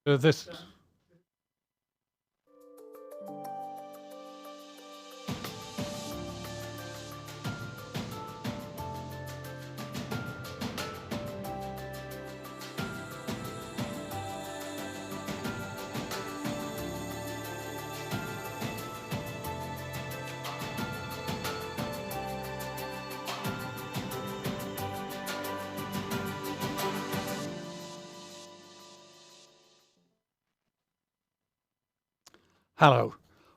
This. Hello.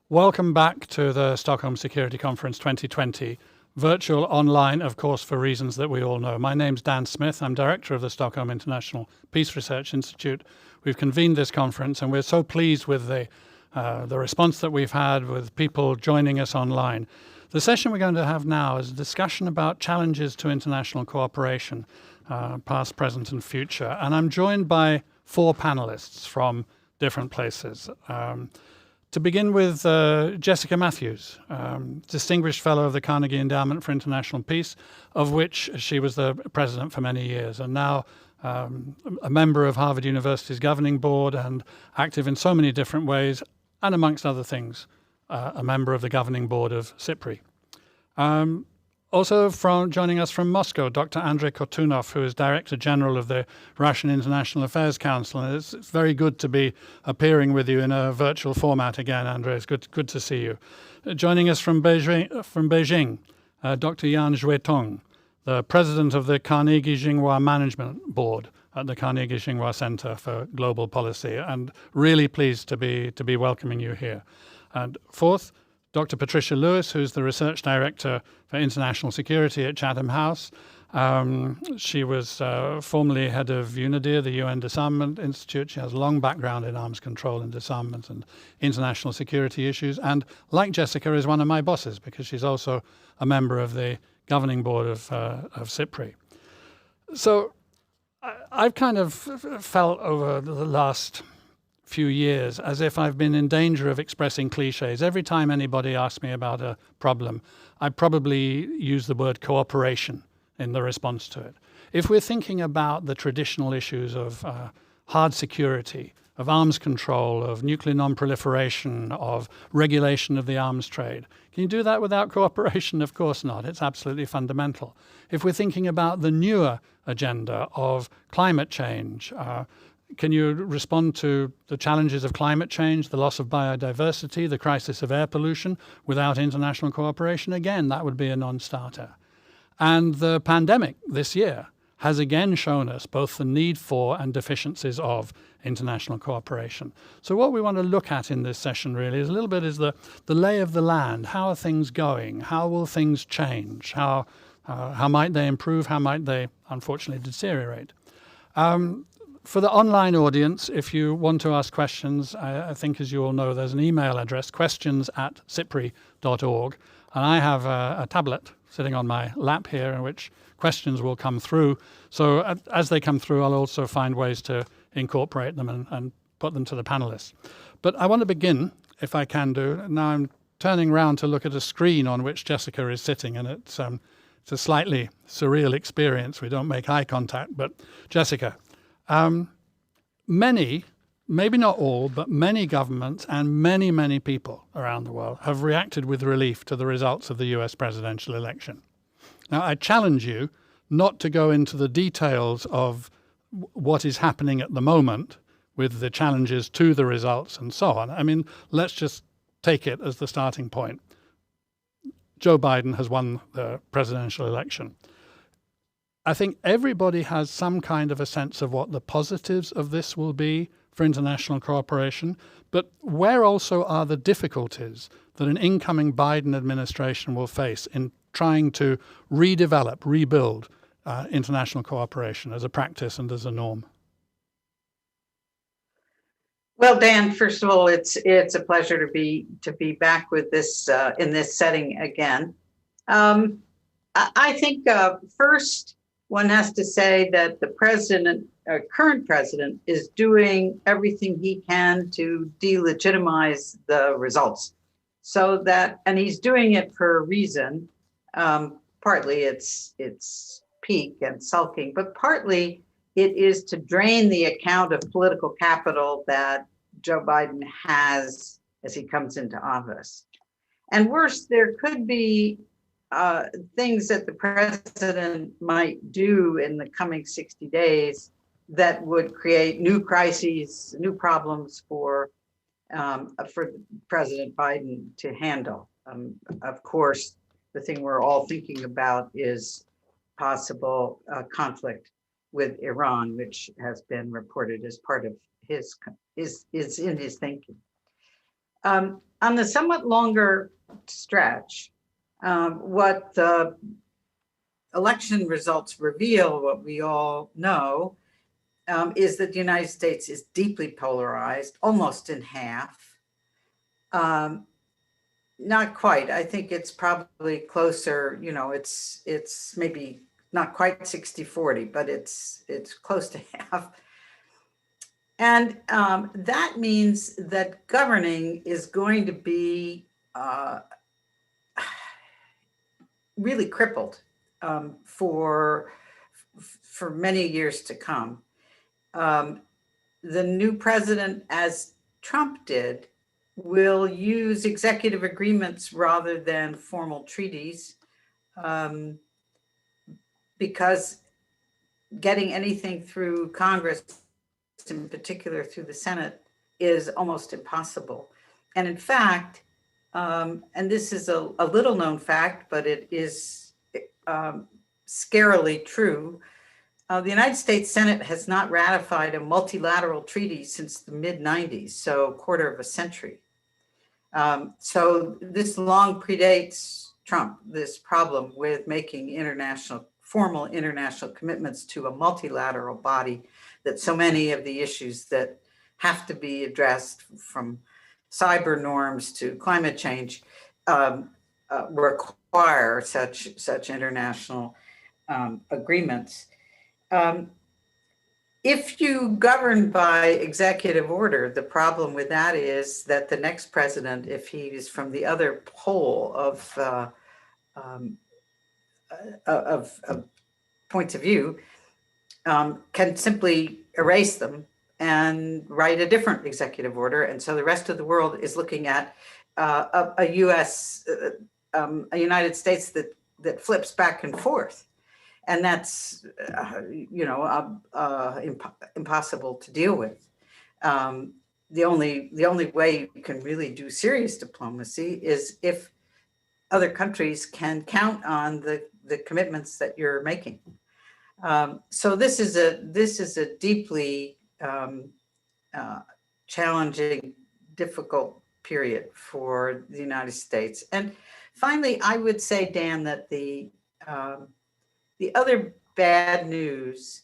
Welcome back to the Stockholm Security Conference 2020, virtual online, of course, for reasons that we all know. My name's Dan Smith. I'm director of the Stockholm International Peace Research Institute. We've convened this conference, and we're so pleased with the response that we've had with people joining us online. The session we're going to have now is a discussion about challenges to international cooperation, past, present, and future. And I'm joined by 4 panelists from different places. To begin with, Jessica Matthews, Distinguished Fellow of the Carnegie Endowment for International Peace, of which she was the president for many years, and now a member of Harvard University's governing board and active in so many different ways, and amongst other things, a member of the governing board of SIPRI. Also joining us from Moscow, Dr. Andrei Kortunov, who is Director General of the Russian International Affairs Council. And it's very good to be appearing with you in a virtual format again, Andrei. It's good to see you. Joining us from Beijing, Dr. Yan Zhuetong, the President of the Carnegie Tsinghua Management Board at the Carnegie Tsinghua Center for Global Policy, and really pleased to be welcoming you here. And fourth, Dr. Patricia Lewis, who's the Research Director for International Security at Chatham House. She was formerly head of UNIDIR, the UN Disarmament Institute. She has a long background in arms control and disarmament and international security issues. And like Jessica, is one of my bosses because she's also a member of the governing board of SIPRI. So I've kind of felt over the last few years as if I've been in danger of expressing cliches. Every time anybody asks me about a problem, I probably use the word cooperation in the response to it. If we're thinking about the traditional issues of hard security, of arms control, of nuclear non-proliferation, of regulation of the arms trade, can you do that without cooperation? Of course not. It's absolutely fundamental. If we're thinking about the newer agenda of climate change, can you respond to the challenges of climate change, the loss of biodiversity, the crisis of air pollution without international cooperation? Again, that would be a non-starter. And the pandemic this year has again shown us both the need for and deficiencies of international cooperation. So what we want to look at in this session really is a little bit is the lay of the land. How are things going? How will things change? How might they improve? How might they unfortunately deteriorate? For the online audience, if you want to ask questions, I think as you all know, there's an email address, questions@sipri.org. And I have a tablet sitting on my lap here in which questions will come through. So as they come through, I'll also find ways to incorporate them and put them to the panelists. But I want to begin, if I can do. Now I'm turning around to look at a screen on which Jessica is sitting, and it's a slightly surreal experience. We don't make eye contact, but Jessica, many, maybe not all, but many governments and many people around the world have reacted with relief to the results of the US presidential election. Now, I challenge you not to go into the details of what is happening at the moment with the challenges to the results and so on. I mean, let's just take it as the starting point. Joe Biden has won the presidential election. I think everybody has some kind of a sense of what the positives of this will be for international cooperation, but where also are the difficulties that an incoming Biden administration will face in trying to redevelop, rebuild international cooperation as a practice and as a norm? Well, Dan, first of all, it's a pleasure to be back with this in this setting again. I think first one has to say that the current president, is doing everything he can to delegitimize the results. So that, and he's doing it for a reason. Partly it's pique and sulking, but partly it is to drain the account of political capital that Joe Biden has as he comes into office. And worse, there could be things that the president might do in the coming 60 days that would create new crises, new problems for President Biden to handle. Of course, the thing we're all thinking about is possible conflict with Iran, which has been reported as part of his is in his thinking. On the somewhat longer stretch, what the election results reveal, what we all know, is that the United States is deeply polarized, almost in half. Not quite. I think it's probably closer, it's maybe not quite 60-40, but it's close to half. And that means that governing is going to be really crippled for many years to come. The new president, as Trump did, will use executive agreements rather than formal treaties, because getting anything through Congress, in particular through the Senate, is almost impossible. And in fact, and this is a little known fact, but it is scarily true, the United States Senate has not ratified a multilateral treaty since the mid-90s, so a quarter of a century. So this long predates Trump, this problem with making formal international commitments to a multilateral body, that so many of the issues that have to be addressed, from cyber norms to climate change, require such international agreements. If you govern by executive order, the problem with that is that the next president, if he is from the other pole of points of view, can simply erase them and write a different executive order. And so the rest of the world is looking at a United States that flips back and forth. And that's, impossible to deal with. The only way you can really do serious diplomacy is if other countries can count on the commitments that you're making. So this is a deeply challenging, difficult period for the United States. And finally, I would say, Dan, that the other bad news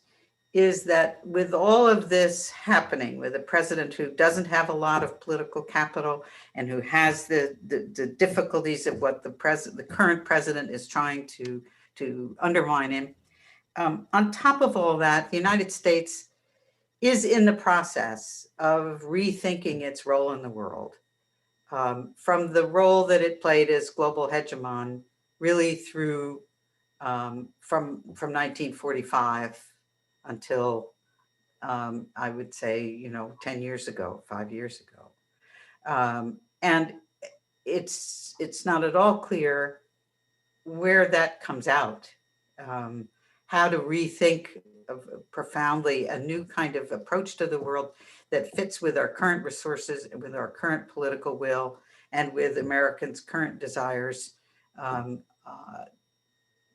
is that with all of this happening, with a president who doesn't have a lot of political capital and who has the difficulties of what the current president is trying to undermine him, on top of all that, the United States is in the process of rethinking its role in the world, from the role that it played as global hegemon, really through from 1945 until I would say 10 years ago, 5 years ago, and it's not at all clear where that comes out. How to rethink profoundly a new kind of approach to the world that fits with our current resources, with our current political will, and with Americans' current desires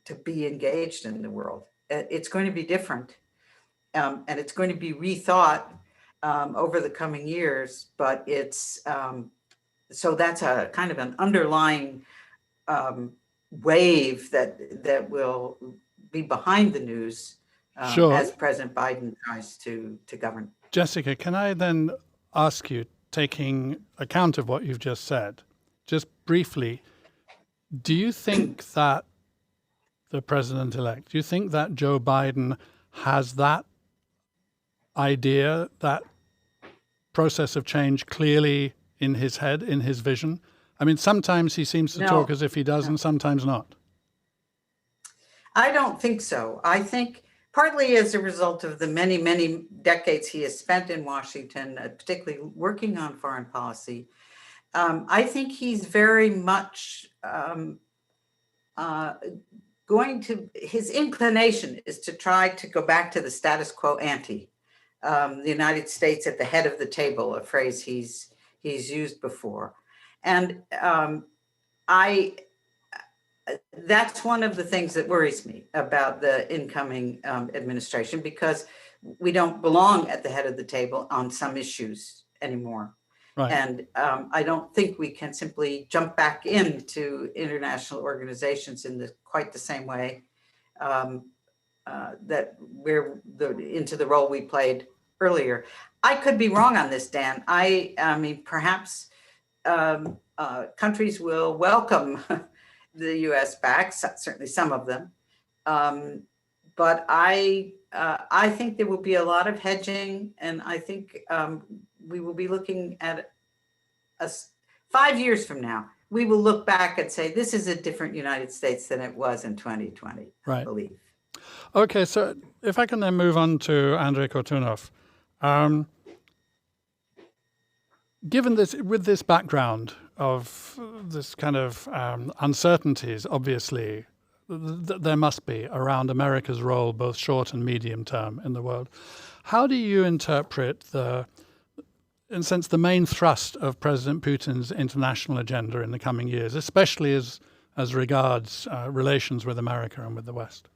to be engaged in the world. It's going to be different, and it's going to be rethought over the coming years. But it's so that's a kind of an underlying wave that will be behind the news Sure. as President Biden tries to govern. Jessica, can I then ask you, taking account of what you've just said, just briefly, do you think that the president-elect, do you think that Joe Biden has that idea, that process of change clearly in his head, in his vision? I mean, sometimes he seems to talk as if he does, and sometimes not. I don't think so. I think partly as a result of the many, many decades he has spent in Washington, particularly working on foreign policy. I think he's very much his inclination is to try to go back to the status quo ante. The United States at the head of the table, a phrase he's used before. And that's one of the things that worries me about the incoming administration, because we don't belong at the head of the table on some issues anymore. Right. And I don't think we can simply jump back into international organizations in quite the same way that we're into the role we played earlier. I could be wrong on this, Dan. I mean, perhaps countries will welcome the U.S. back, certainly some of them. But I think there will be a lot of hedging, and I think we will be looking at 5 years from now. We will look back and say, this is a different United States than it was in 2020, right. I believe. Okay, so if I can then move on to Andrei Kortunov. Given this, with this background of this kind of uncertainties, obviously, there must be around America's role, both short and medium term in the world. How do you interpret the main thrust of President Putin's international agenda in the coming years, especially as regards relations with America and with the West?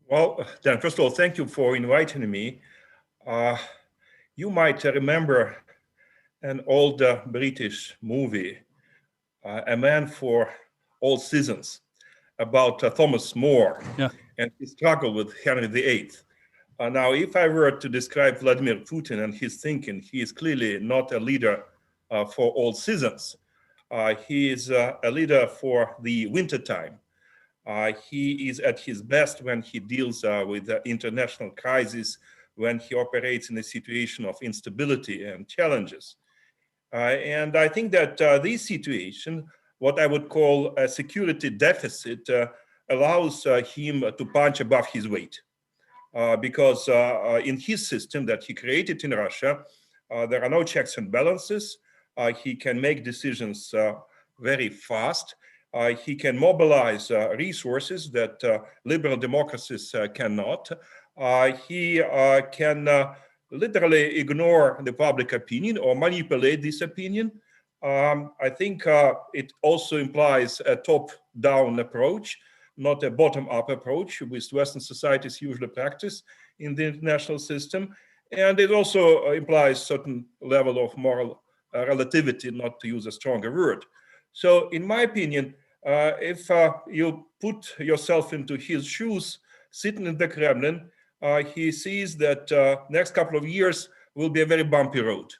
Well, Dan, first of all, thank you for inviting me. You might remember an old British movie, A Man for All Seasons, about Thomas More and his struggle with Henry VIII. Now, if I were to describe Vladimir Putin and his thinking, he is clearly not a leader for all seasons. He is a leader for the wintertime. He is at his best when he deals with international crisis, when he operates in a situation of instability and challenges. And I think that this situation, what I would call a security deficit, allows him to punch above his weight. Because in his system that he created in Russia, there are no checks and balances. He can make decisions very fast. He can mobilize resources that liberal democracies cannot. He can literally ignore the public opinion or manipulate this opinion. I think it also implies a top-down approach, not a bottom-up approach, which Western societies usually practice in the international system. And it also implies certain level of moral relativity, not to use a stronger word. So in my opinion, if you put yourself into his shoes, sitting in the Kremlin, he sees that next couple of years will be a very bumpy road.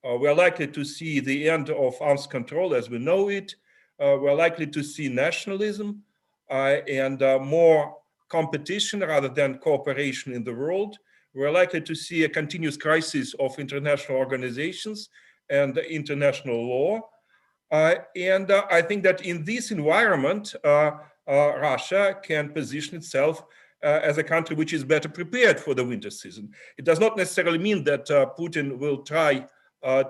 We're likely to see the end of arms control as we know it. We're likely to see nationalism and more competition rather than cooperation in the world. We're likely to see a continuous crisis of international organizations and international law. And I think that in this environment, Russia can position itself as a country which is better prepared for the winter season. It does not necessarily mean that Putin will try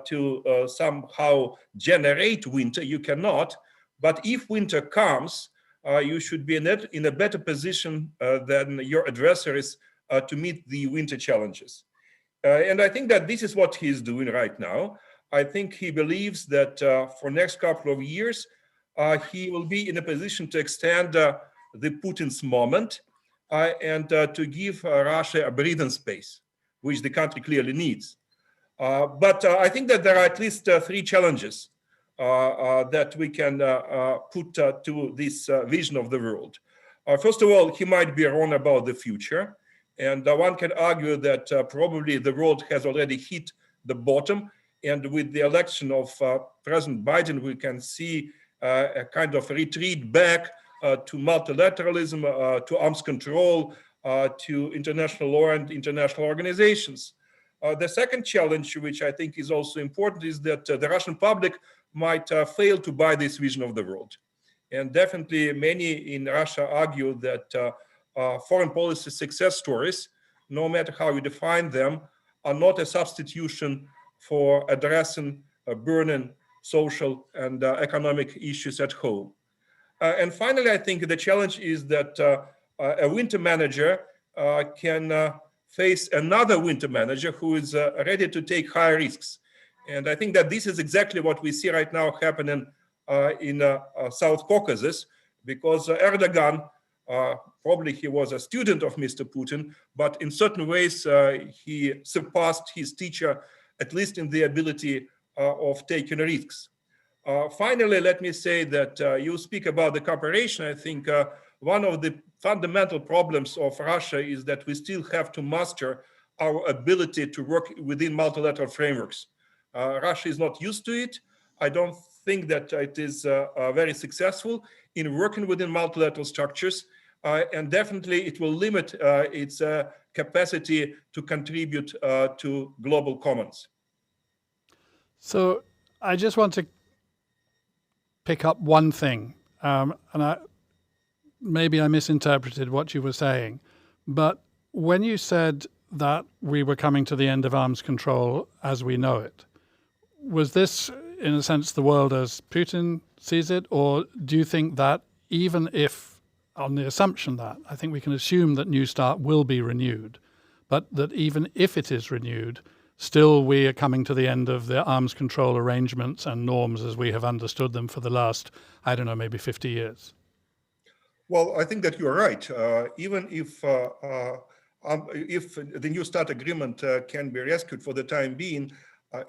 to somehow generate winter. You cannot. But if winter comes, you should be in a better position than your adversaries to meet the winter challenges. And I think that this is what he's doing right now. I think he believes that for next couple of years, he will be in a position to extend the Putin's moment and to give Russia a breathing space, which the country clearly needs. But I think that there are at least three challenges that we can put to this vision of the world. First of all, he might be wrong about the future. And one can argue that probably the world has already hit the bottom. And with the election of President Biden, we can see a kind of retreat back to multilateralism, to arms control, to international law and international organizations. The second challenge, which I think is also important, is that the Russian public might fail to buy this vision of the world. And definitely many in Russia argue that foreign policy success stories, no matter how you define them, are not a substitution for addressing burning social and economic issues at home. And finally, I think the challenge is that a winter manager can face another winter manager who is ready to take higher risks. And I think that this is exactly what we see right now happening in South Caucasus, because Erdogan, probably he was a student of Mr. Putin, but in certain ways he surpassed his teacher, at least in the ability of taking risks. Finally, let me say that you speak about the cooperation. I think one of the fundamental problems of Russia is that we still have to master our ability to work within multilateral frameworks. Russia is not used to it. I don't think that it is very successful in working within multilateral structures, and definitely it will limit its capacity to contribute to global commons. So I just want to pick up one thing, and maybe I misinterpreted what you were saying, but when you said that we were coming to the end of arms control as we know it, was this, in a sense, the world as Putin sees it, or do you think that even if, on the assumption that, I think we can assume that New START will be renewed, but that even if it is renewed, still we are coming to the end of the arms control arrangements and norms as we have understood them for the last, I don't know, maybe 50 years? Well, I think that you are right. Even if the New START agreement can be rescued for the time being,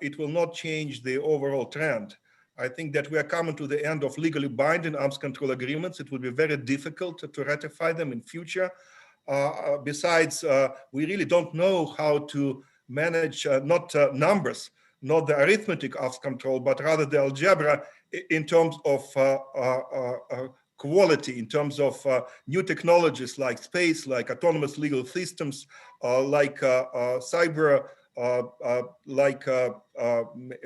it will not change the overall trend. I think that we are coming to the end of legally binding arms control agreements. It will be very difficult to ratify them in future. Besides, we really don't know how to manage not numbers, not the arithmetic of control, but rather the algebra in terms of quality, in terms of new technologies like space, like autonomous legal systems, like cyber,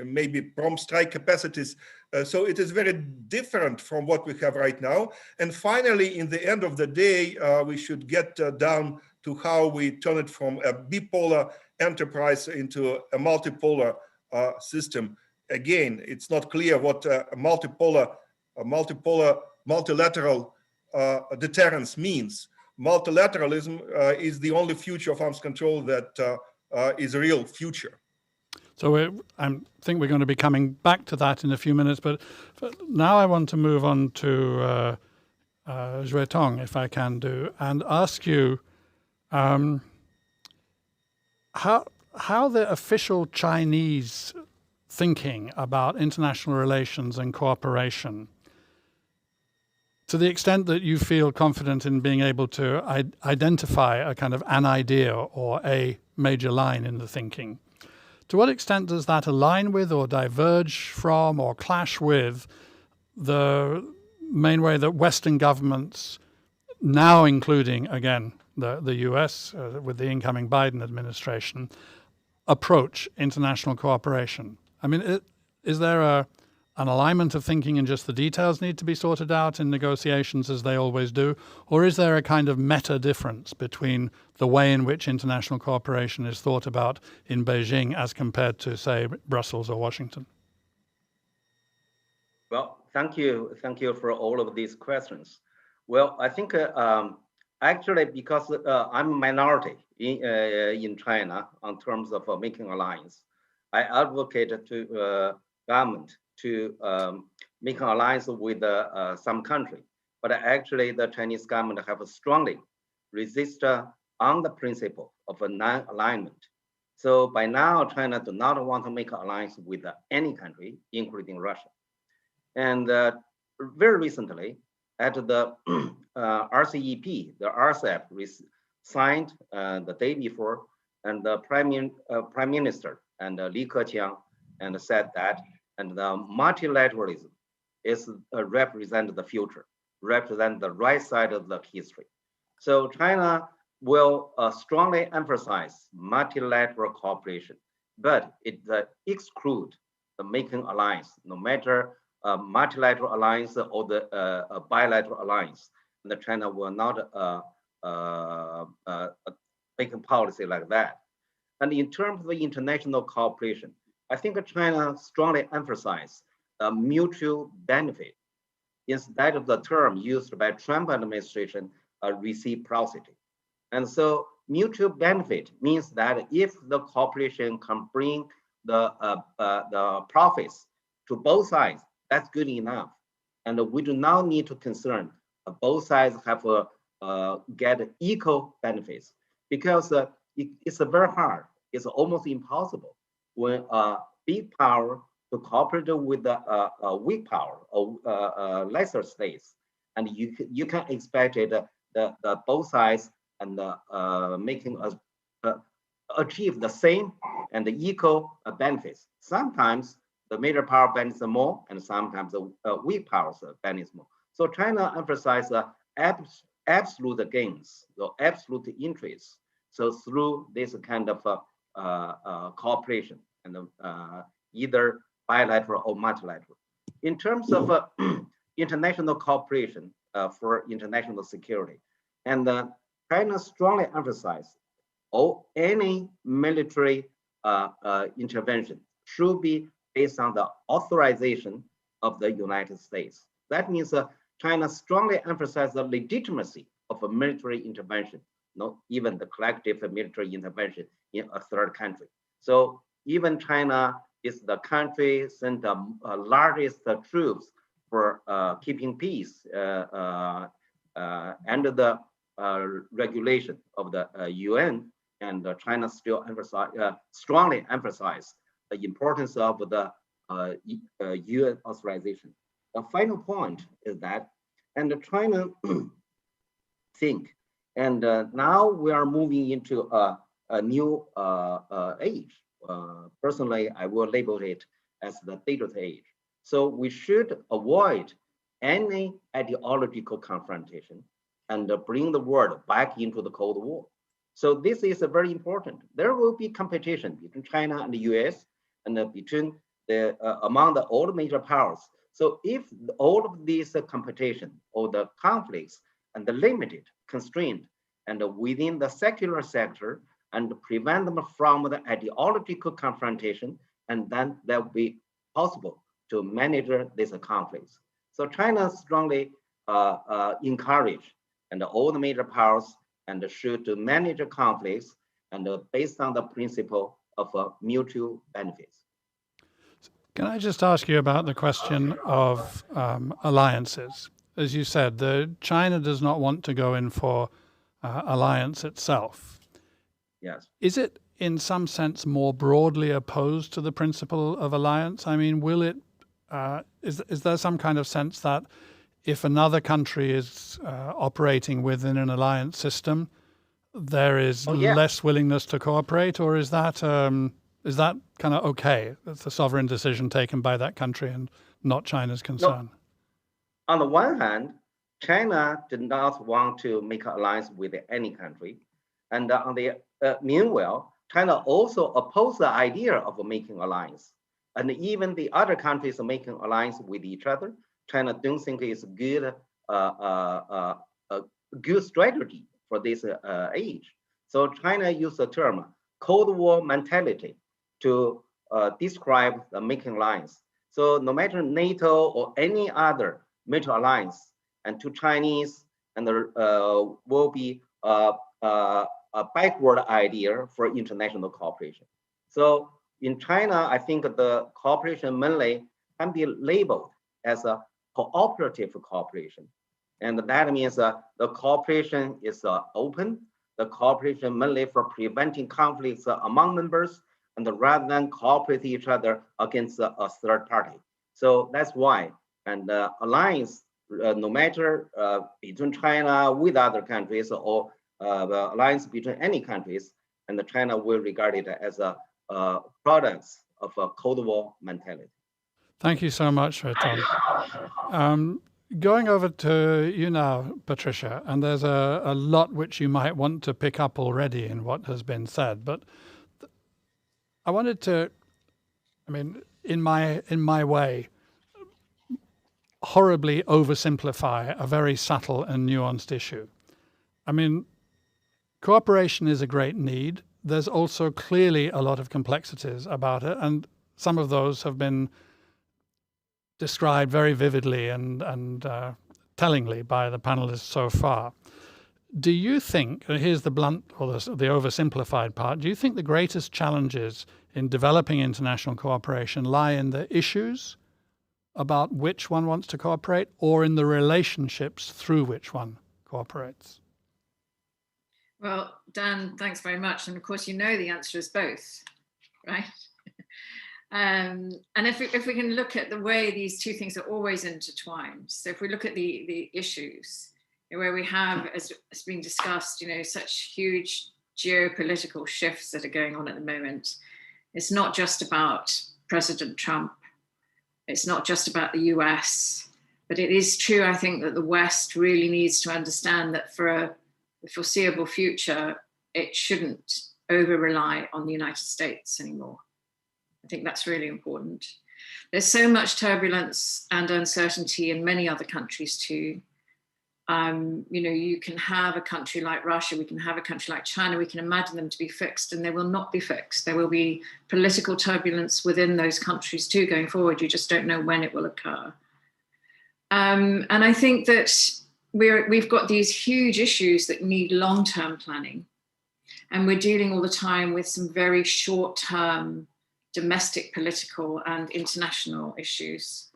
maybe prompt strike capacities. So it is very different from what we have right now. And finally, in the end of the day, we should get down to how we turn it from a bipolar enterprise into a multipolar system. Again, it's not clear what multilateral deterrence means. Multilateralism is the only future of arms control that is a real future. So I think we're going to be coming back to that in a few minutes, but now I want to move on to Xuetong, if I can do, and ask you how the official Chinese thinking about international relations and cooperation, to the extent that you feel confident in being able to identify a kind of an idea or a major line in the thinking, to what extent does that align with or diverge from or clash with the main way that Western governments, now including, again, the US with the incoming Biden administration, approach international cooperation? I mean, is there an alignment of thinking and just the details need to be sorted out in negotiations as they always do? Or is there a kind of meta difference between the way in which international cooperation is thought about in Beijing as compared to, say, Brussels or Washington? Well, thank you for all of these questions. Well, I think actually because I'm a minority in China in terms of making alliance, I advocate to government to make an alliance with some country, but actually the Chinese government have strongly resisted on the principle of a non-alignment. So by now, China do not want to make an alliance with any country, including Russia. And very recently, at the RCEP, the RCEP signed the day before, and the Prime Minister and Li Keqiang and said that, and the multilateralism is represent the future, represent the right side of the history. So China will strongly emphasize multilateral cooperation, but it exclude the making alliance, no matter multilateral alliance or the bilateral alliance. And China will not making policy like that. And in terms of international cooperation, I think China strongly emphasizes mutual benefit instead of the term used by Trump administration, reciprocity. And so mutual benefit means that if the cooperation can bring the profits to both sides, that's good enough. And we do not need to concern both sides have get equal benefits, because it's very hard. It's almost impossible when a big power to cooperate with a weak power or lesser states, and you can expect it the both sides and making us achieve the same and the equal benefits. Sometimes the major power benefits more, and sometimes the weak powers benefits more. So China emphasizes absolute gains, the absolute interests. So through this kind of cooperation, and either bilateral or multilateral. In terms of international cooperation for international security, and China strongly emphasizes any military intervention should be based on the authorization of the United States. That means China strongly emphasizes the legitimacy of a military intervention, not even the collective military intervention in a third country. So even China is the country sent the largest troops for keeping peace under the regulation of the UN, and China still strongly emphasize the importance of the UN authorization. The final point is that, and China think, and now we are moving into a new age. Personally, I will label it as the digital age. So we should avoid any ideological confrontation and bring the world back into the Cold War. So this is very important. There will be competition between China and the US, and between the among the all major powers. So if all of these competition or the conflicts and the limited, constrained, and within the secular sector, and prevent them from the ideological confrontation, and then that will be possible to manage these conflicts. So China strongly encourage and all the major powers and should manage conflicts and based on the principle of mutual benefits. Can I just ask you about the question of alliances? As you said, China does not want to go in for alliance itself. Yes. Is it in some sense more broadly opposed to the principle of alliance? I mean, will it, is there some kind of sense that if another country is operating within an alliance system, there is less willingness to cooperate, or is that kind of okay? It's a sovereign decision taken by that country and not China's concern. No. On the one hand, China did not want to make an alliance with any country, and on the meanwhile, China also opposed the idea of making alliance, and even the other countries are making alliance with each other. China don't think it's good a good strategy for this age. So China used the term Cold War mentality to describe the making alliance. So no matter NATO or any other major alliance, and to Chinese, and there will be a backward idea for international cooperation. So in China, I think the cooperation mainly can be labeled as a cooperative cooperation. And that means the cooperation is open, the cooperation mainly for preventing conflicts among members, and rather than cooperate each other against a third party. So that's why, and alliance, no matter between China with other countries or the alliance between any countries, and China will regard it as a products of a Cold War mentality. Thank you so much, Tom. Going over to you now, Patricia, and there's a lot which you might want to pick up already in what has been said, but I wanted to, I mean, in my way, horribly oversimplify a very subtle and nuanced issue. I mean, cooperation is a great need. There's also clearly a lot of complexities about it, and some of those have been described very vividly and tellingly by the panelists so far. Do you think, and here's the blunt or the oversimplified part, do you think the greatest challenges in developing international cooperation lie in the issues about which one wants to cooperate, or in the relationships through which one cooperates? Well, Dan, thanks very much. And of course, you know the answer is both, right? And if we can look at the way these two things are always intertwined, so if we look at the issues where we have, as being discussed, such huge geopolitical shifts that are going on at the moment, it's not just about President Trump, it's not just about the US, but it is true, I think, that the West really needs to understand that for the foreseeable future, it shouldn't over-rely on the United States anymore. I think that's really important. There's so much turbulence and uncertainty in many other countries too. You can have a country like Russia, we can have a country like China, we can imagine them to be fixed, and they will not be fixed. There will be political turbulence within those countries too going forward. You just don't know when it will occur. And I think that we've got these huge issues that need long-term planning, and we're dealing all the time with some very short-term domestic, political, and international issues.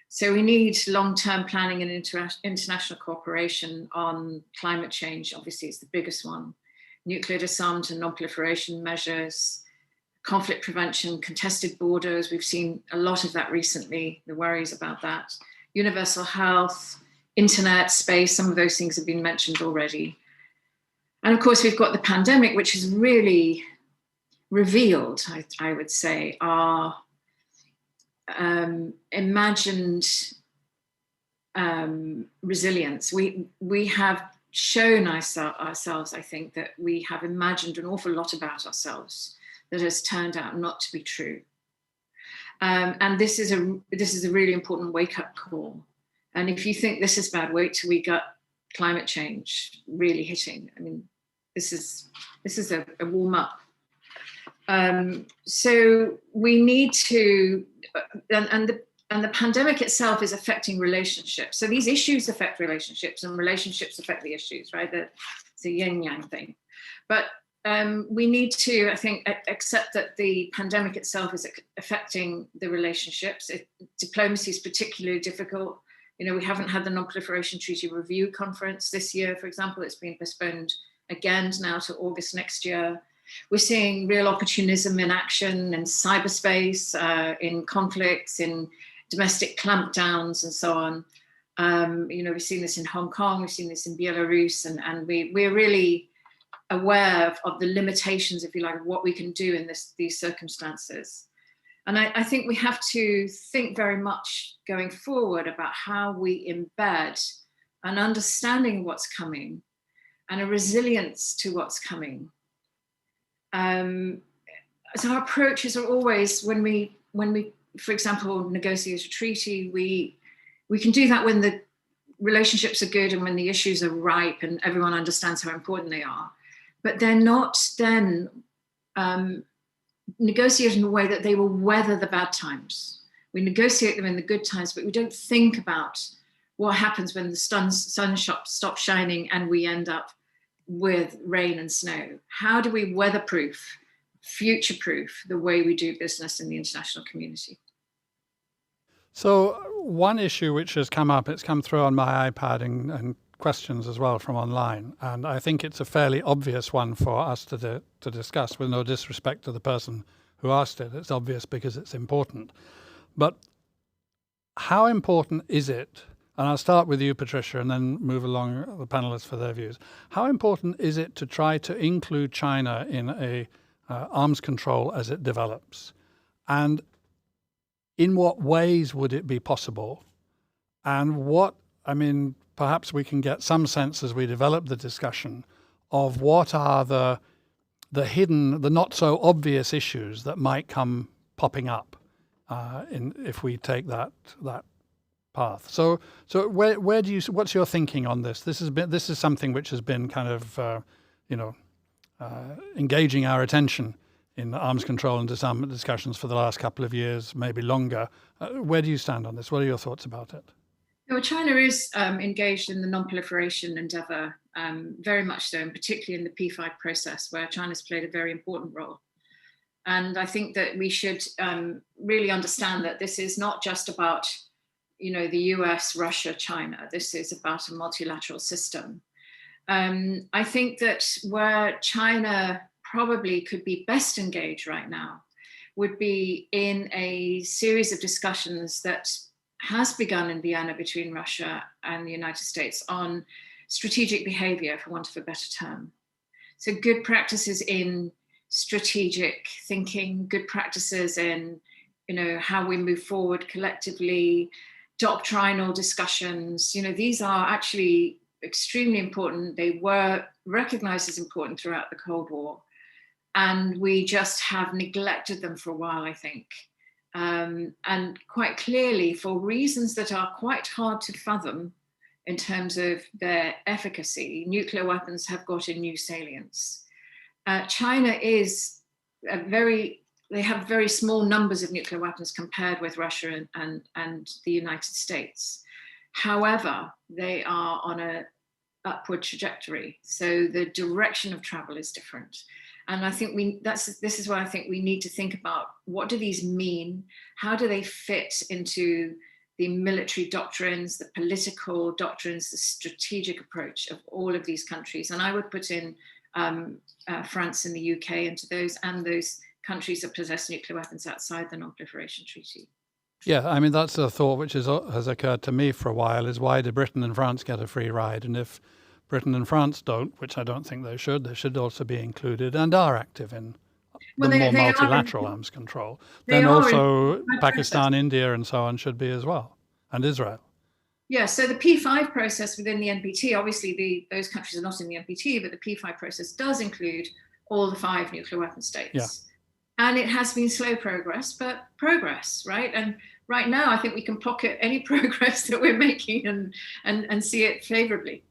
So we need long-term planning and international cooperation on climate change. Obviously, it's the biggest one. Nuclear disarmament and non-proliferation measures, conflict prevention, contested borders. We've seen a lot of that recently, the worries about that. Universal health, internet, space, some of those things have been mentioned already. And of course, we've got the pandemic, which has really revealed, I would say, our imagined resilience. We have shown ourselves, I think, that we have imagined an awful lot about ourselves that has turned out not to be true. And this is a really important wake-up call. And if you think this is bad, wait till we get climate change really hitting. I mean, this is a warm-up. So we need to, and the pandemic itself is affecting relationships. So these issues affect relationships, and relationships affect the issues, right? It's a yin-yang thing. But we need to, I think, accept that the pandemic itself is affecting the relationships. Diplomacy is particularly difficult. We haven't had the Non-Proliferation Treaty Review Conference this year, for example. It's been postponed again now to August next year. We're seeing real opportunism in action in cyberspace, in conflicts, in domestic clampdowns, and so on. We've seen this in Hong Kong, we've seen this in Belarus, and we're really aware of the limitations, if you like, of what we can do in these circumstances. And I think we have to think very much going forward about how we embed an understanding of what's coming and a resilience to what's coming. So our approaches are always, when we, for example, negotiate a treaty, we can do that when the relationships are good and when the issues are ripe and everyone understands how important they are. But they're not then negotiated in a way that they will weather the bad times. We negotiate them in the good times, but we don't think about what happens when the sun stops shining and we end up with rain and snow. How do we weatherproof, future-proof the way we do business in the international community? So one issue which has come up, it's come through on my iPad and questions as well from online, and I think it's a fairly obvious one for us to discuss, with no disrespect to the person who asked it. It's obvious because it's important. But how important is it, and I'll start with you, Patricia, and then move along the panelists for their views. How important is it to try to include China in a arms control as it develops? And in what ways would it be possible? And perhaps we can get some sense as we develop the discussion of what are the hidden, the not so obvious issues that might come popping up if we take that path. So where do you? What's your thinking on this? This is something which has been kind of engaging our attention in arms control and disarmament discussions for the last couple of years, maybe longer. Where do you stand on this? What are your thoughts about it? Well, China is engaged in the non-proliferation endeavor, very much so, and particularly in the P5 process, where China's played a very important role. And I think that we should really understand that this is not just about, the US, Russia, China. This is about a multilateral system. I think that where China probably could be best engaged right now would be in a series of discussions that has begun in Vienna between Russia and the United States on strategic behavior, for want of a better term. So good practices in strategic thinking, good practices in, how we move forward collectively, doctrinal discussions. These are actually extremely important. They were recognized as important throughout the Cold War. And we just have neglected them for a while, I think. And quite clearly, for reasons that are quite hard to fathom in terms of their efficacy, nuclear weapons have got a new salience. China is they have very small numbers of nuclear weapons compared with Russia and the United States. However, they are on an upward trajectory. So the direction of travel is different. And I think this is where I think we need to think about, what do these mean? How do they fit into the military doctrines, the political doctrines, the strategic approach of all of these countries? And I would put in France and the UK into those countries that possess nuclear weapons outside the Non-Proliferation Treaty. Yeah, I mean, that's a thought which has occurred to me for a while, is why do Britain and France get a free ride? And if Britain and France don't, which I don't think they should also be included and are active in the more multilateral arms control. Then also Pakistan, India and so on should be as well, and Israel. Yeah, so the P5 process within the NPT, obviously those countries are not in the NPT, but the P5 process does include all the 5 nuclear weapon states. Yeah. And it has been slow progress, but progress, right? And right now, I think we can pocket any progress that we're making and see it favorably.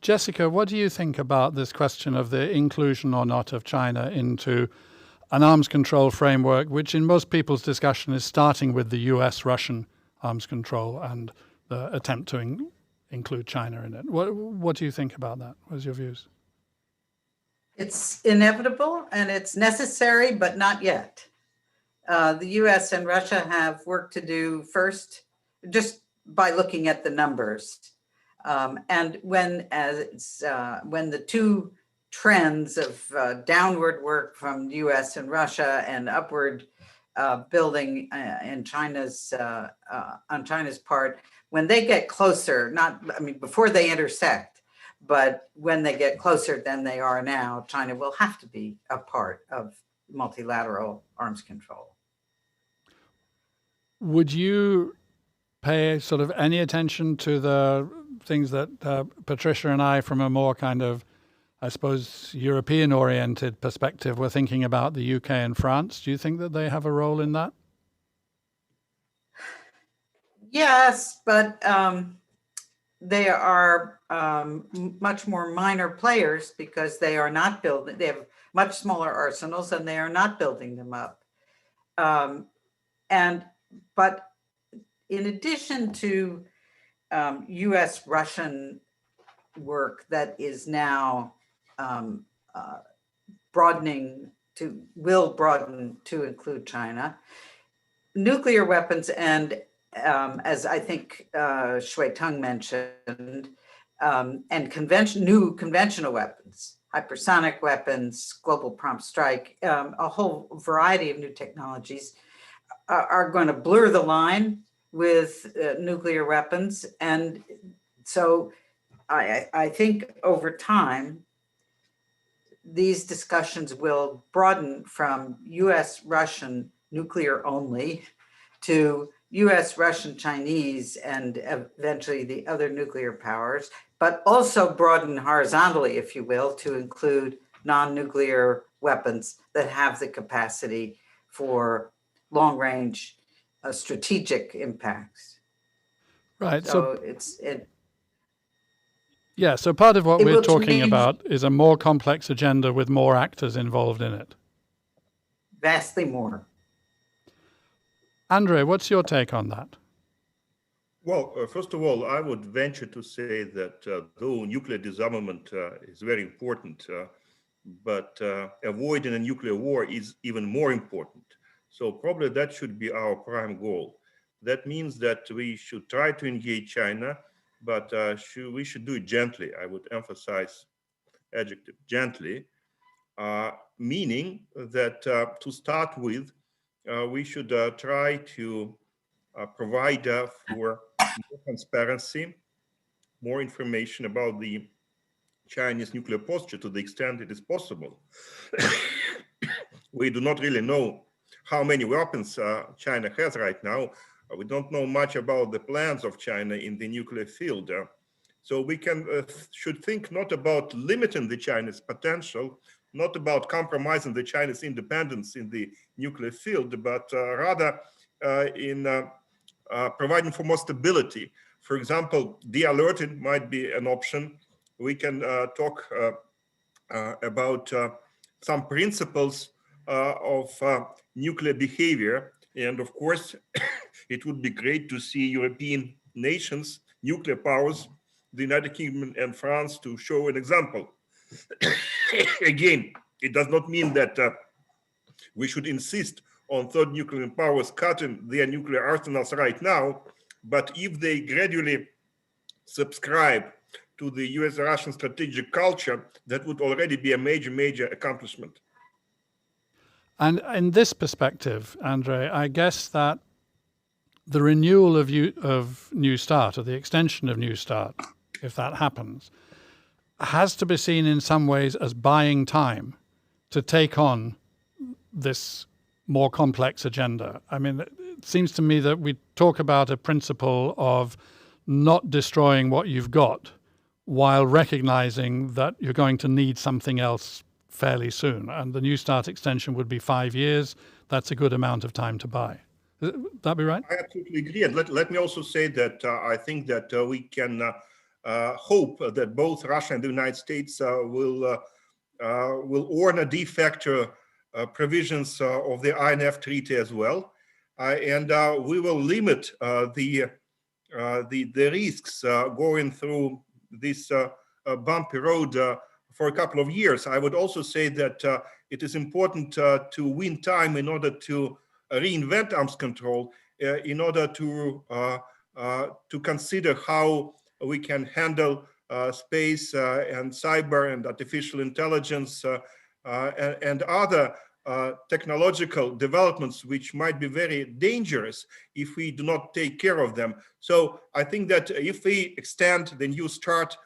Jessica, what do you think about this question of the inclusion or not of China into an arms control framework, which in most people's discussion is starting with the US-Russian arms control and the attempt to include China in it? What do you think about that? What's your views? It's inevitable and it's necessary, but not yet. The US and Russia have work to do first, just by looking at the numbers. And when the two trends of downward work from the US and Russia and upward building in China's on China's part, when they get closer, before they intersect, but when they get closer than they are now, China will have to be a part of multilateral arms control. Would you pay sort of any attention to the things that Patricia and I, from a more kind of, I suppose, European-oriented perspective, were thinking about the UK and France? Do you think that they have a role in that? Yes, but they are much more minor players because they are not building. They have much smaller arsenals and they are not building them up. But in addition to US-Russian work that is now will broaden to include China, nuclear weapons and as I think Shui Tung mentioned, and new conventional weapons, hypersonic weapons, global prompt strike, a whole variety of new technologies are going to blur the line with nuclear weapons. And so I think over time, these discussions will broaden from US-Russian nuclear only to US, Russian, Chinese, and eventually the other nuclear powers, but also broaden horizontally, if you will, to include non-nuclear weapons that have the capacity for long-range strategic impacts. Right. So Yeah, so part of what It we're will talking change- about is a more complex agenda with more actors involved in it. Vastly more. Andre, what's your take on that? Well, first of all, I would venture to say that though nuclear disarmament is very important, but avoiding a nuclear war is even more important. So probably that should be our prime goal. That means that we should try to engage China, but we should do it gently. I would emphasize adjective gently, meaning that to start with, we should try to provide for more transparency, more information about the Chinese nuclear posture to the extent it is possible. We do not really know how many weapons China has right now. We don't know much about the plans of China in the nuclear field. So we should think not about limiting the Chinese potential, not about compromising the Chinese independence in the nuclear field, but rather in providing for more stability. For example, de-alerting might be an option. We can talk about some principles of nuclear behavior. And of course, it would be great to see European nations, nuclear powers, the United Kingdom and France to show an example. Again, it does not mean that we should insist on third nuclear powers cutting their nuclear arsenals right now, but if they gradually subscribe to the US-Russian strategic culture, that would already be a major, major accomplishment. And in this perspective, Andre, I guess that the renewal of New START, or the extension of New START, if that happens, has to be seen in some ways as buying time to take on this more complex agenda. I mean, it seems to me that we talk about a principle of not destroying what you've got while recognizing that you're going to need something else fairly soon. And the New START extension would be 5 years. That's a good amount of time to buy. Would that be right? I absolutely agree. And let me also say that I think that we can hope that both Russia and the United States will honor de facto provisions of the INF Treaty as well. And we will limit the risks going through this bumpy road for a couple of years. I would also say that it is important to win time in order to reinvent arms control, in order to consider how we can handle space and cyber and artificial intelligence and other technological developments which might be very dangerous if we do not take care of them. So I think that if we extend the New START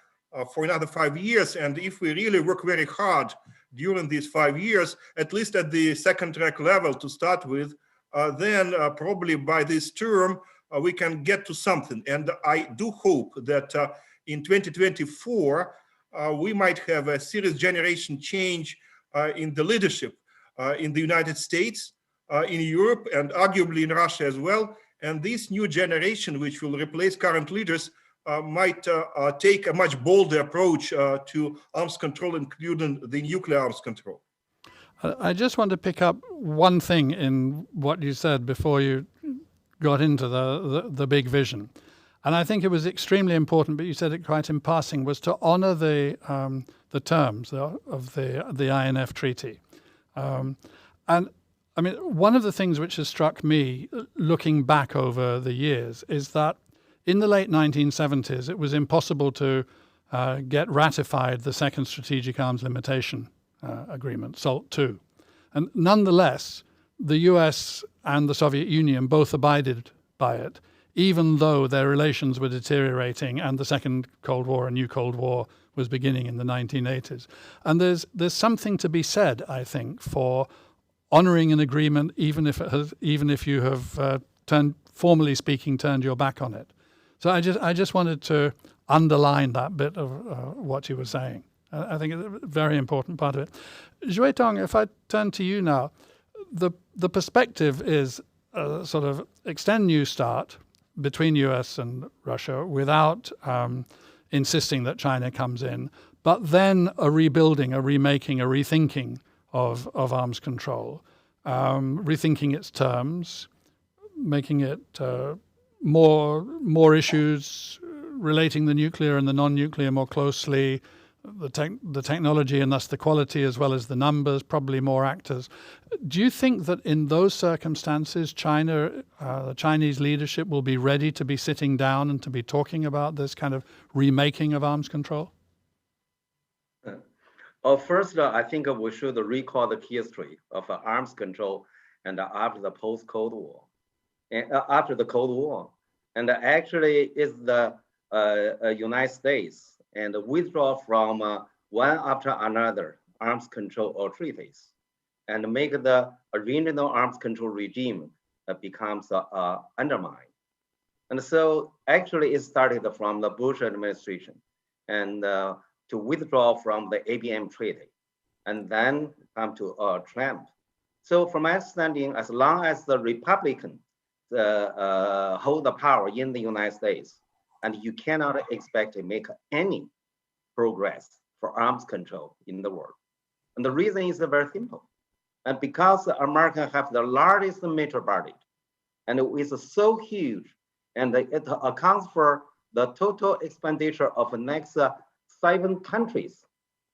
for another 5 years, and if we really work very hard during these 5 years, at least at the second track level to start with, then probably by this term, we can get to something. And I do hope that in 2024, we might have a serious generation change in the leadership in the United States, in Europe, and arguably in Russia as well. And this new generation, which will replace current leaders, might take a much bolder approach to arms control, including the nuclear arms control. I just want to pick up one thing in what you said before you got into the big vision. And I think it was extremely important, but you said it quite in passing, was to honor the terms of the INF Treaty. And I mean, one of the things which has struck me looking back over the years is that in the late 1970s, it was impossible to get ratified the Second Strategic Arms Limitation Agreement, SALT II. And nonetheless, the US and the Soviet Union both abided by it, even though their relations were deteriorating and the Second Cold War, a new Cold War, was beginning in the 1980s. And there's something to be said, I think, for honoring an agreement, even if you have formally speaking, turned your back on it. So I just wanted to underline that bit of what you were saying. I think it's a very important part of it. Zhui Tong, if I turn to you now, the perspective is sort of extend New START between US and Russia without insisting that China comes in, but then a rebuilding, a remaking, a rethinking of arms control, rethinking its terms, making it more issues relating the nuclear and the non-nuclear more closely, the technology and thus the quality as well as the numbers, probably more actors. Do you think that in those circumstances, China, the Chinese leadership will be ready to be sitting down and to be talking about this kind of remaking of arms control? First, I think we should recall the history of arms control and after the post-Cold War. After the Cold War, and actually is the United States and withdraw from one after another arms control or treaties and make the regional arms control regime becomes undermined. And so actually it started from the Bush administration and to withdraw from the ABM treaty and then come to Trump. So from my understanding, as long as the Republican hold the power in the United States, and you cannot expect to make any progress for arms control in the world. And the reason is very simple. And because America have the largest military budget, and it is so huge, and it accounts for the total expenditure of the next 7 countries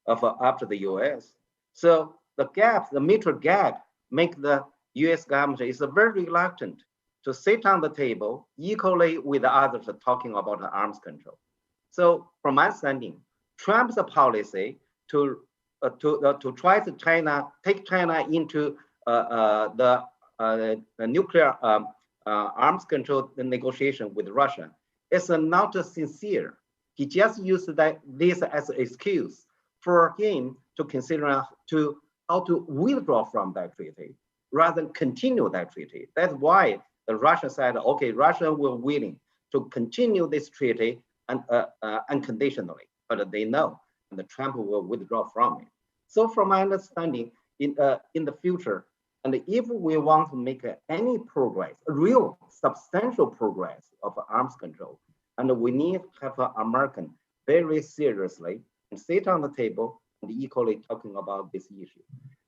of after the US. So the gap, the military gap, make the US government is very reluctant to sit on the table equally with the others talking about arms control. So from my understanding, Trump's policy to try to take China into the nuclear arms control negotiation with Russia is not sincere. He just used this as an excuse for him to consider how to withdraw from that treaty rather than continue that treaty. That's why the Russia said, okay, Russia will willing to continue this treaty unconditionally, but they know and the Trump will withdraw from it. So from my understanding, in the future, and if we want to make any progress, real substantial progress of arms control, and we need to have American very seriously and sit on the table and equally talking about this issue.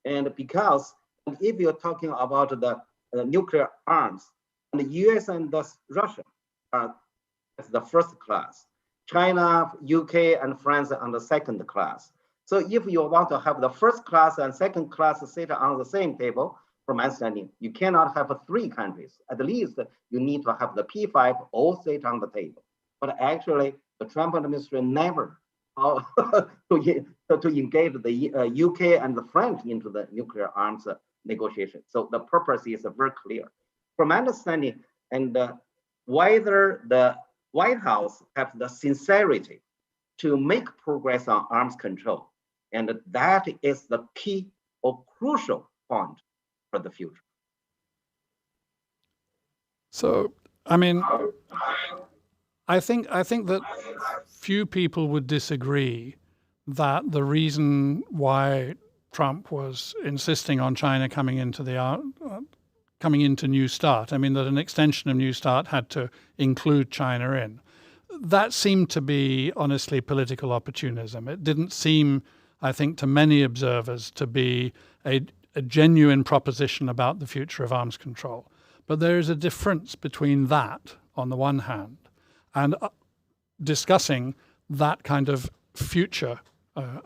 And because if you're talking about the nuclear arms, and the US and Russia are the first class, China, UK, and France are on the second class. So if you want to have the first class and second class sit on the same table, from my understanding, you cannot have 3 countries. At least you need to have the P5 all sit on the table. But actually, the Trump administration never to engage the UK and the French into the nuclear arms negotiation. So the purpose is very clear. From my understanding, and whether the White House have the sincerity to make progress on arms control, and that is the key or crucial point for the future. So, I mean, I think that few people would disagree that the reason why Trump was insisting on China coming into New START, I mean, that an extension of New START had to include China in. That seemed to be, honestly, political opportunism. It didn't seem, I think, to many observers to be a genuine proposition about the future of arms control. But there is a difference between that, on the one hand, and discussing that kind of future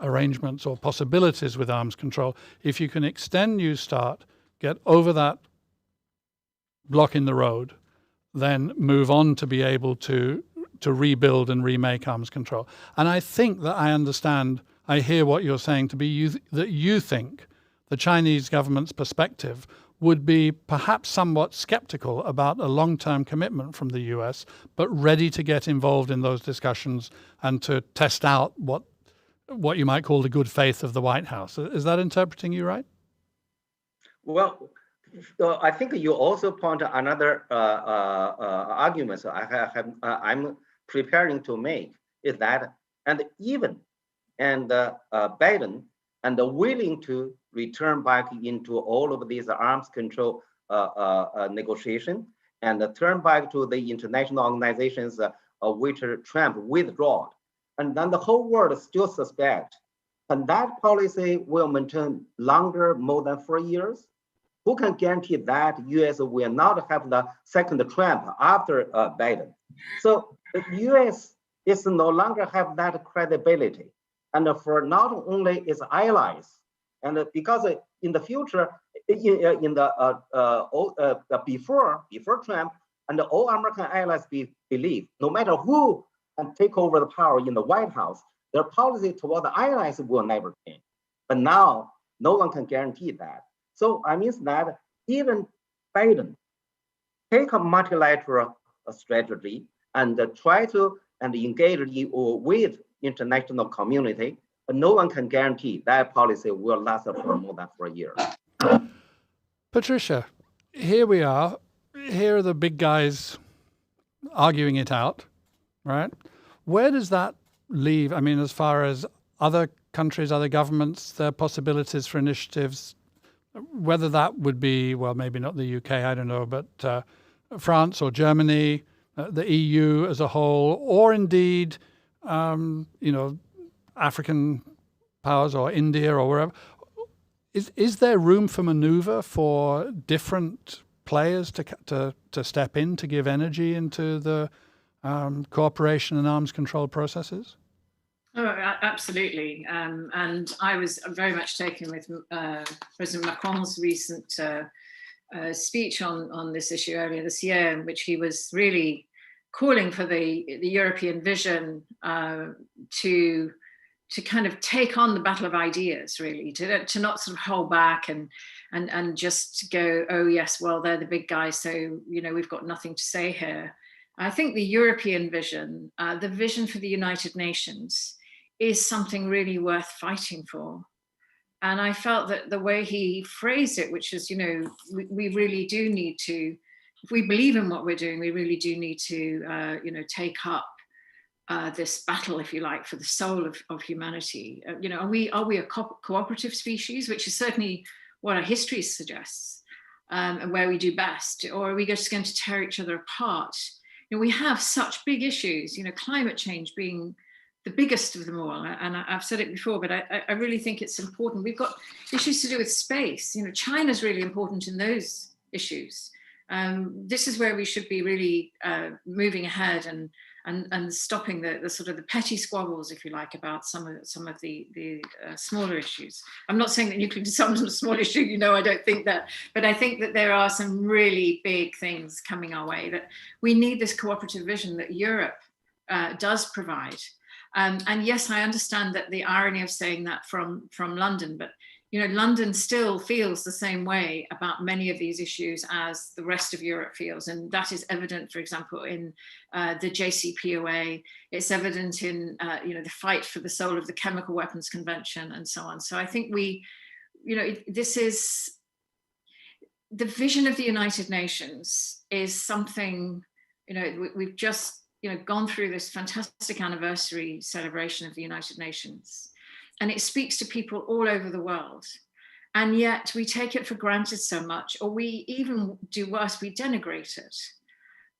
arrangements or possibilities with arms control. If you can extend New START, get over that block in the road, then move on to be able to rebuild and remake arms control. And I think that I hear what you're saying to be that you think the Chinese government's perspective would be perhaps somewhat skeptical about a long-term commitment from the US, but ready to get involved in those discussions and to test out what you might call the good faith of the White House. Is that interpreting you right? Well, I think you also point another argument I'm preparing to make is that, and even Biden and willing to return back into all of these arms control negotiation and turn back to the international organizations which Trump withdrew. and then the whole world still suspect, and that policy will maintain longer, more than 4 years? Who can guarantee that US will not have the second Trump after Biden? So the US is no longer have that credibility, and for not only its allies, and because in the future, in the before Trump, and all American allies believe no matter who can take over the power in the White House, their policy toward the allies will never change. But now no one can guarantee that. So I mean that even Biden take a multilateral strategy and try to engage with international community, but no one can guarantee that policy will last for more than 4 years. Patricia, here we are. Here are the big guys arguing it out, right? Where does that leave? I mean, as far as other countries, other governments, their possibilities for initiatives, whether that would be, well, maybe not the UK, I don't know, but France or Germany, the EU as a whole, or indeed, African powers or India or wherever. Is there room for maneuver for different players to step in to give energy into the cooperation and arms control processes? Oh, absolutely. And I was very much taken with President Macron's recent speech on this issue earlier this year, in which he was really calling for the European vision to kind of take on the battle of ideas, really, to not sort of hold back and just go, oh yes, well, they're the big guys, so we've got nothing to say here. I think the European vision, the vision for the United Nations, is something really worth fighting for. And I felt that the way he phrased it, which is, we really do need to, if we believe in what we're doing, we really do need to, take up this battle, if you like, for the soul of humanity. Are we a cooperative species, which is certainly what our history suggests, and where we do best, or are we just going to tear each other apart? We have such big issues, climate change being the biggest of them all. And I've said it before, but I really think it's important. We've got issues to do with space. China's really important in those issues. This is where we should be really moving ahead and stopping the sort of the petty squabbles, if you like, about some of the smaller issues. I'm not saying that nuclear disarmament is a small issue, I don't think that, but I think that there are some really big things coming our way, that we need this cooperative vision that Europe does provide. And yes, I understand that the irony of saying that from London, but London still feels the same way about many of these issues as the rest of Europe feels. And that is evident, for example, in the JCPOA. It's evident in, the fight for the soul of the Chemical Weapons Convention and so on. So I think this is, the vision of the United Nations is something, we've just, gone through this fantastic anniversary celebration of the United Nations. And it speaks to people all over the world. And yet we take it for granted so much, or we even do worse, we denigrate it.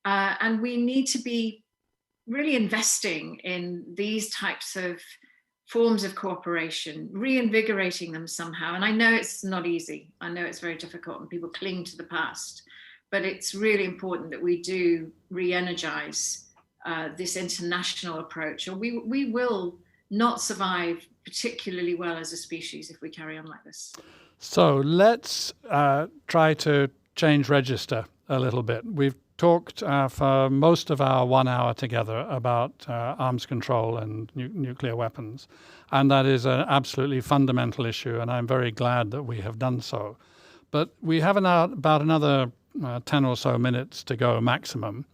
And we need to be really investing in these types of forms of cooperation, reinvigorating them somehow. And I know it's not easy. I know it's very difficult and people cling to the past, but it's really important that we do re-energize this international approach, or we will not survive particularly well as a species if we carry on like this. So let's try to change register a little bit. We've talked for most of our 1 hour together about arms control and nuclear weapons, and that is an absolutely fundamental issue, and I'm very glad that we have done so. But we have about another 10 or so minutes to go maximum.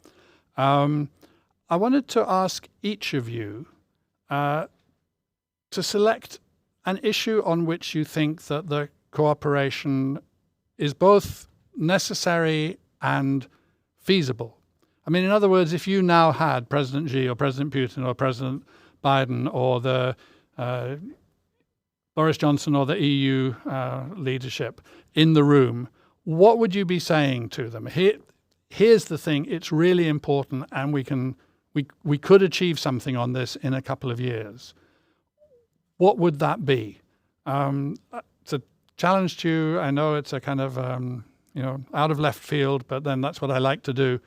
I wanted to ask each of you to select an issue on which you think that the cooperation is both necessary and feasible. I mean, in other words, if you now had President Xi or President Putin or President Biden or the Boris Johnson or the EU leadership in the room, what would you be saying to them? Here's the thing, it's really important, and we can we could achieve something on this in a couple of years, what would that be? It's a challenge to you. I know it's a kind of out of left field, but then that's what I like to do.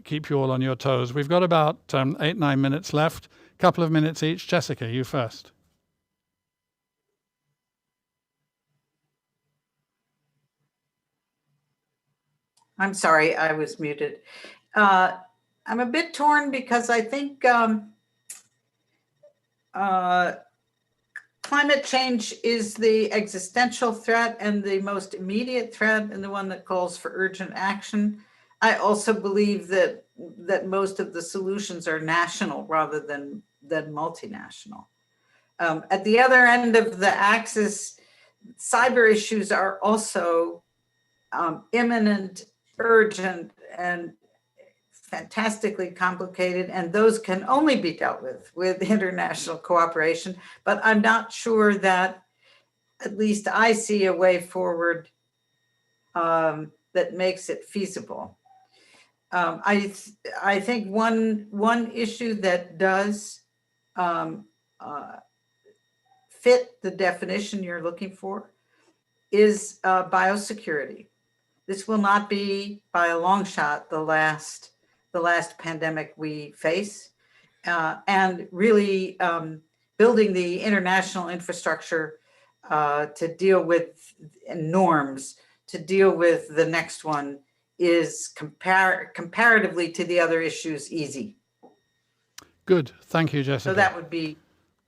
Keep you all on your toes. We've got about 8-9 minutes left. Couple of minutes each. Jessica, you first. I'm sorry, I was muted. I'm a bit torn because I think climate change is the existential threat and the most immediate threat and the one that calls for urgent action. I also believe that most of the solutions are national rather than multinational. At the other end of the axis, cyber issues are also imminent, urgent, and fantastically complicated, and those can only be dealt with international cooperation. But I'm not sure that, at least I see a way forward that makes it feasible. I think one issue that does fit the definition you're looking for is biosecurity. This will not be, by a long shot, the last pandemic we face, and really building the international infrastructure to deal with norms, to deal with the next one is comparatively to the other issues easy. Good. Thank you, Jessica. So that would be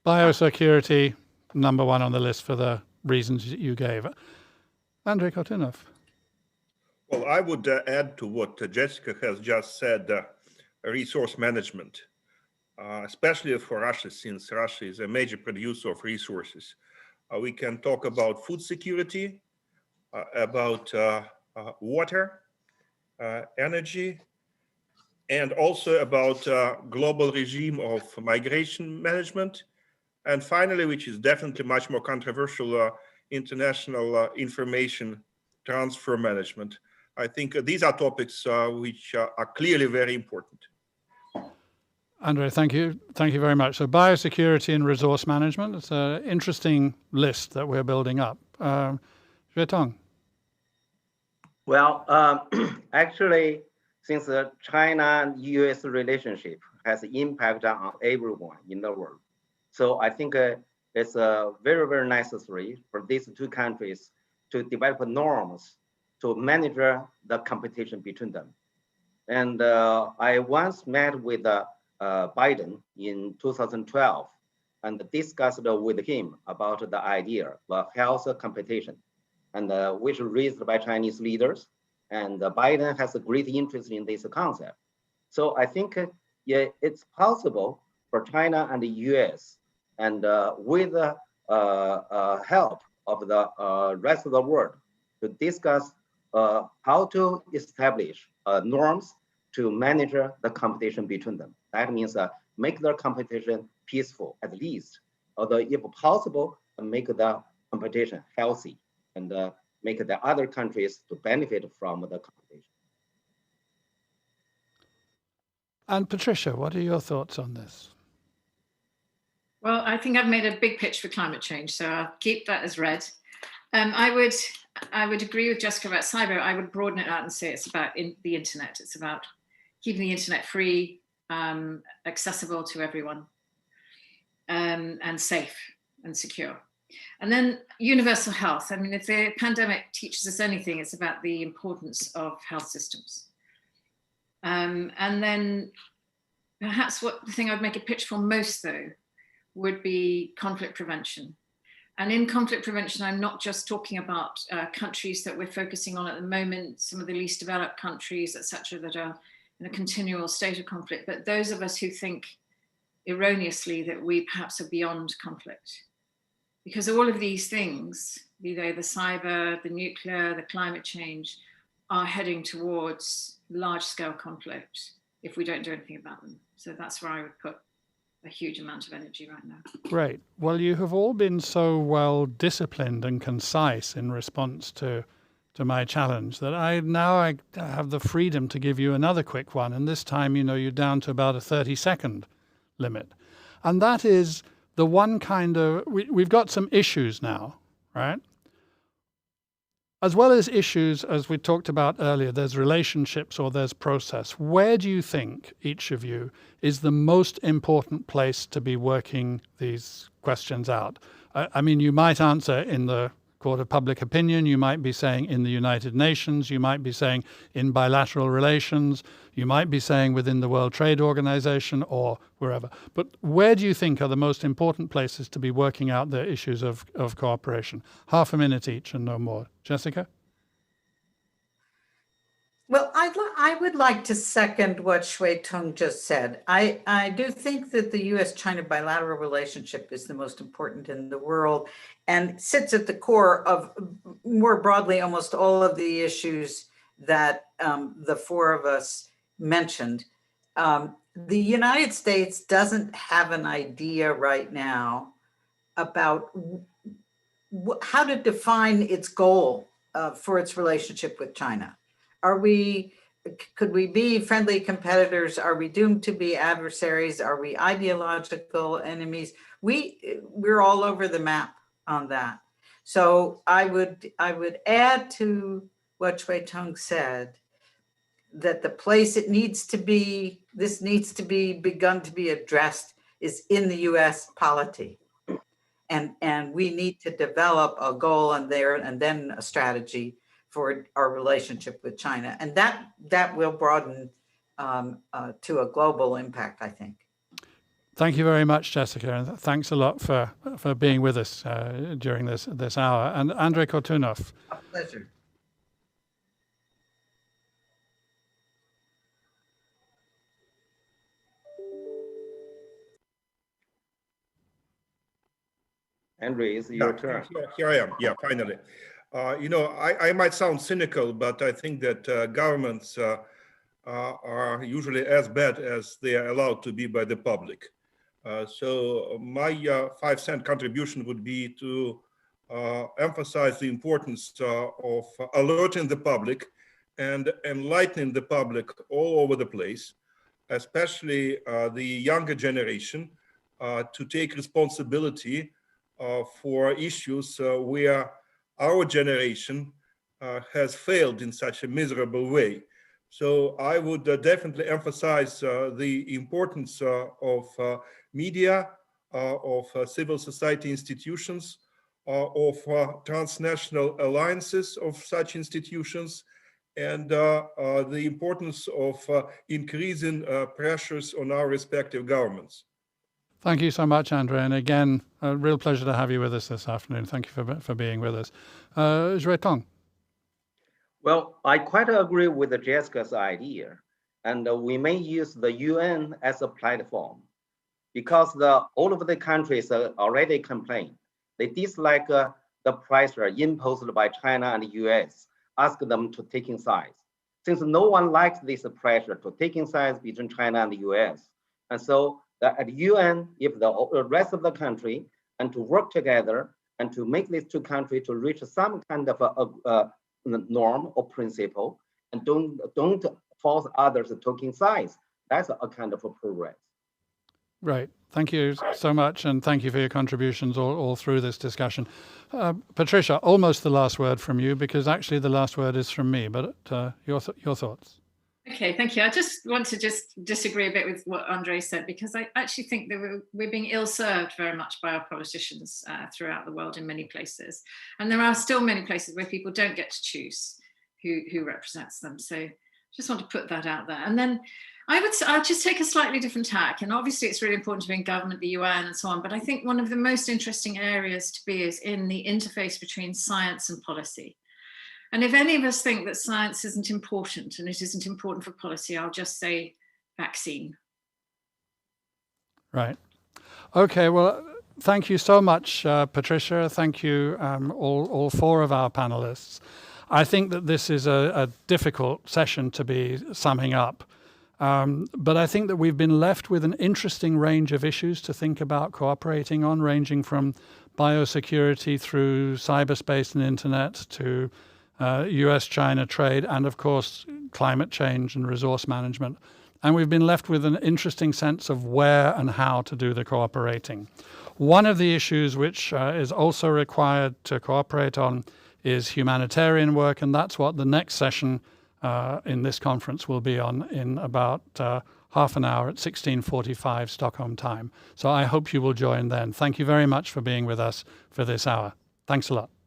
biosecurity, number one on the list for the reasons you gave. Andrei Kortunov. Well, I would add to what Jessica has just said, resource management, especially for Russia, since Russia is a major producer of resources. We can talk about food security, about water, energy, and also about global regime of migration management. And finally, which is definitely much more controversial, international information transfer management. I think these are topics which are clearly very important. Andrei, thank you. Thank you very much. So biosecurity and resource management, it's an interesting list that we're building up. Xuetong. Well, actually, since the China-US relationship has impact on everyone in the world, so I think it's very, very necessary for these two countries to develop norms to manage the competition between them. And I once met with Biden in 2012 and discussed with him about the idea of health competition, and which raised by Chinese leaders. And Biden has a great interest in this concept. So I think it's possible for China and the US, and with help of the rest of the world, to discuss how to establish norms to manage the competition between them. That means make the competition peaceful at least, although if possible, make the competition healthy and make the other countries to benefit from the competition. And Patricia, what are your thoughts on this? Well, I think I've made a big pitch for climate change, so I'll keep that as read. I would agree with Jessica about cyber. I would broaden it out and say it's about the internet. It's about keeping the internet free, accessible to everyone, and safe and secure. And then universal health. I mean, if the pandemic teaches us anything, it's about the importance of health systems. And then perhaps the thing I'd make a pitch for most, though, would be conflict prevention. And in conflict prevention, I'm not just talking about countries that we're focusing on at the moment, some of the least developed countries, et cetera, that are in a continual state of conflict, but those of us who think erroneously that we perhaps are beyond conflict. Because all of these things, be they the cyber, the nuclear, the climate change, are heading towards large-scale conflict if we don't do anything about them. So that's where I would put a huge amount of energy right now. Great. Well, you have all been so well disciplined and concise in response to to my challenge that I have the freedom to give you another quick one. And this time, you're down to about a 30-second limit. And that is the one kind of, we've got some issues now, right? As well as issues, as we talked about earlier, there's relationships or there's process. Where do you think, each of you, is the most important place to be working these questions out? I mean, you might answer in the court of public opinion, you might be saying in the United Nations, you might be saying in bilateral relations, you might be saying within the World Trade Organization or wherever. But where do you think are the most important places to be working out the issues of cooperation? Half a minute each and no more. Jessica? Well, I would like to second what Shui-Tung just said. I do think that the U.S.-China bilateral relationship is the most important in the world and sits at the core of, more broadly, almost all of the issues that the four of us mentioned. The United States doesn't have an idea right now about how to define its goal for its relationship with China. Could we be friendly competitors? Are we doomed to be adversaries? Are we ideological enemies? We're all over the map on that. So I would add to what Shui-Tung said, that the place this needs to be begun to be addressed is in the US polity. And we need to develop a goal and then a strategy for our relationship with China. And that will broaden to a global impact, I think. Thank you very much, Jessica, and thanks a lot for being with us during this hour. And Andrei Kortunov. A pleasure. Andrei, it's your turn. Here I am. Yeah, finally. I might sound cynical, but I think that governments are usually as bad as they are allowed to be by the public. So my 5-cent contribution would be to emphasize the importance of alerting the public and enlightening the public all over the place, especially the younger generation, to take responsibility for issues where our generation has failed in such a miserable way. So I would definitely emphasize the importance of media, of civil society institutions, of transnational alliances of such institutions, and the importance of increasing pressures on our respective governments. Thank you so much, Andrei. And again, a real pleasure to have you with us this afternoon. Thank you for being with us. Shui-Tung. Well, I quite agree with Jessica's idea. And we may use the UN as a platform because all of the countries already complain. They dislike the pressure imposed by China and the US, ask them to taking sides. Since no one likes this pressure to taking sides between China and the US. And so at the UN, if the rest of the country and to work together and to make these two countries to reach some kind of a norm or principle and don't force others to taking sides, that's a kind of a progress. Right. Thank you so much. And thank you for your contributions all through this discussion. Patricia, almost the last word from you, because actually the last word is from me, but your thoughts. Okay, thank you. I just want to disagree a bit with what Andrei said, because I actually think that we're being ill-served very much by our politicians throughout the world in many places. And there are still many places where people don't get to choose who represents them. So just want to put that out there. And then I'll just take a slightly different tack. And obviously it's really important to be in government, the UN and so on. But I think one of the most interesting areas to be is in the interface between science and policy. And if any of us think that science isn't important and it isn't important for policy, I'll just say vaccine. Right. Okay, well, thank you so much, Patricia. Thank you, all four of our panelists. I think that this is a difficult session to be summing up. But I think that we've been left with an interesting range of issues to think about cooperating on, ranging from biosecurity through cyberspace and internet to US-China trade, and of course, climate change and resource management. And we've been left with an interesting sense of where and how to do the cooperating. One of the issues which is also required to cooperate on is humanitarian work, and that's what the next session in this conference will be on in about half an hour at 16:45 Stockholm time. So I hope you will join then. Thank you very much for being with us for this hour. Thanks a lot.